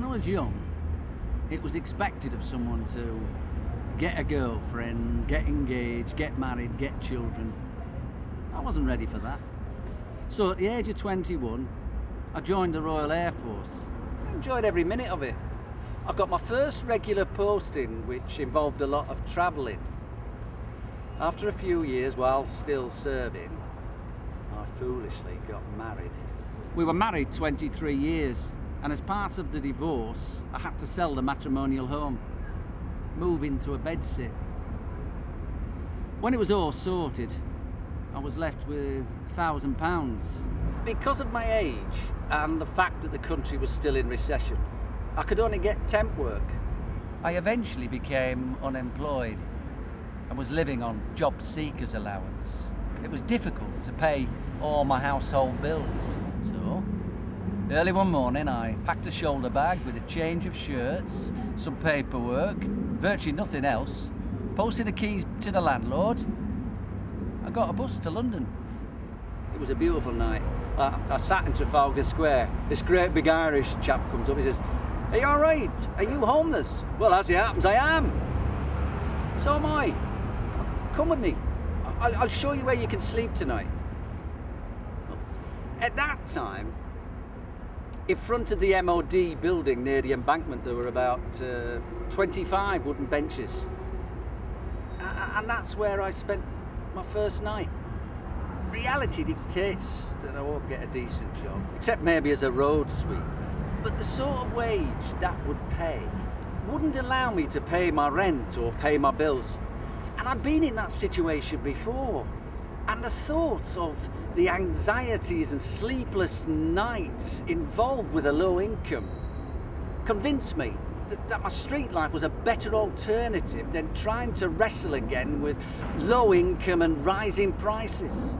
When I was young, it was expected of someone to get a girlfriend, get engaged, get married, get children. I wasn't ready for that. So at the age of 21, I joined the Royal Air Force. I enjoyed every minute of it. I got my first regular posting, which involved a lot of travelling. After a few years, while still serving, I foolishly got married. We were married 23 years, and as part of the divorce, I had to sell the matrimonial home, move into a bedsit. When it was all sorted, I was left with £1,000. Because of my age and the fact that the country was still in recession, I could only get temp work. I eventually became unemployed and was living on job seekers allowance. It was difficult to pay all my household bills. So, early one morning I packed a shoulder bag with a change of shirts, some paperwork, virtually nothing else, posted the keys to the landlord. I got a bus to London. It was a beautiful night. I sat in Trafalgar Square. This great big Irish chap comes up, he says, "Are you all right? Are you homeless?" Well, as it happens, I am. So am I. Come with me. I'll show you where you can sleep tonight. At that time, in front of the MOD building near the embankment, there were about 25 wooden benches. And that's where I spent my first night. Reality dictates that I won't get a decent job, except maybe as a road sweeper. But the sort of wage that would pay wouldn't allow me to pay my rent or pay my bills. And I'd been in that situation before. And the thoughts of the anxieties and sleepless nights involved with a low income convinced me that my street life was a better alternative than trying to wrestle again with low income and rising prices.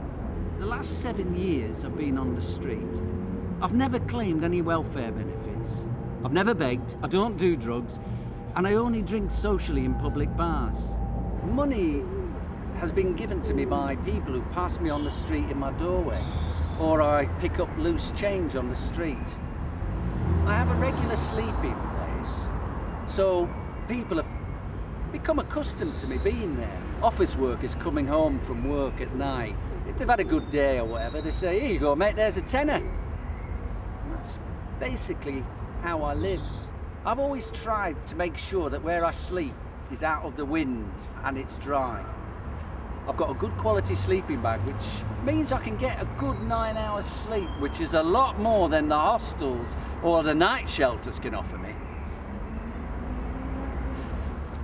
The last 7 years I've been on the street. I've never claimed any welfare benefits. I've never begged, I don't do drugs, and I only drink socially in public bars. Money has been given to me by people who pass me on the street in my doorway, or I pick up loose change on the street. I have a regular sleeping place, so people have become accustomed to me being there. Office workers coming home from work at night, if they've had a good day or whatever, they say, "Here you go, mate, there's a tenner." And that's basically how I live. I've always tried to make sure that where I sleep is out of the wind and it's dry. I've got a good quality sleeping bag, which means I can get a good 9 hours sleep, which is a lot more than the hostels or the night shelters can offer me.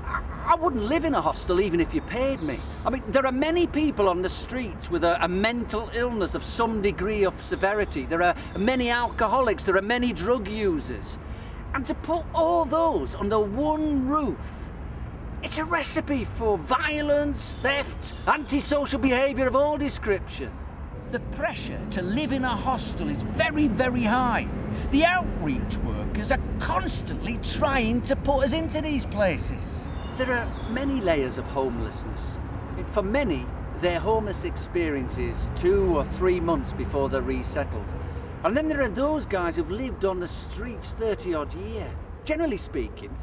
I wouldn't live in a hostel even if you paid me. I mean, there are many people on the streets with a mental illness of some degree of severity. There are many alcoholics, there are many drug users. And to put all those under one roof, it's a recipe for violence, theft, antisocial behaviour of all description. The pressure to live in a hostel is very, very high. The outreach workers are constantly trying to put us into these places. There are many layers of homelessness. For many, their homeless experience is 2 or 3 months before they're resettled. And then there are those guys who've lived on the streets 30-odd years. Generally speaking,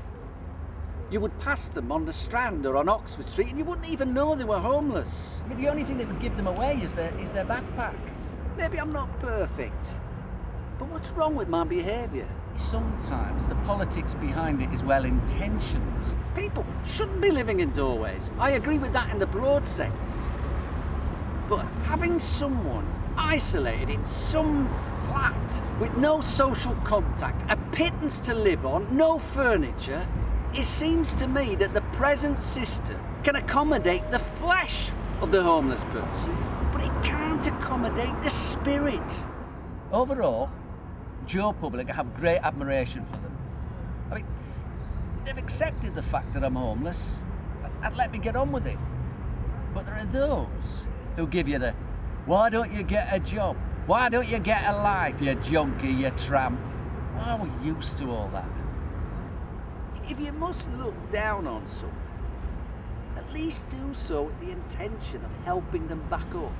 you would pass them on the Strand or on Oxford Street and you wouldn't even know they were homeless. I mean, the only thing that would give them away is their backpack. Maybe I'm not perfect, but what's wrong with my behaviour? Sometimes the politics behind it is well-intentioned. People shouldn't be living in doorways. I agree with that in the broad sense. But having someone isolated in some flat with no social contact, a pittance to live on, no furniture, it seems to me that the present system can accommodate the flesh of the homeless person, but it can't accommodate the spirit. Overall, Joe Public, I have great admiration for them. I mean, they've accepted the fact that I'm homeless and let me get on with it. But there are those who give you the, "Why don't you get a job? Why don't you get a life, you junkie, you tramp?" Well, we're used to all that. If you must look down on someone, at least do so with the intention of helping them back up.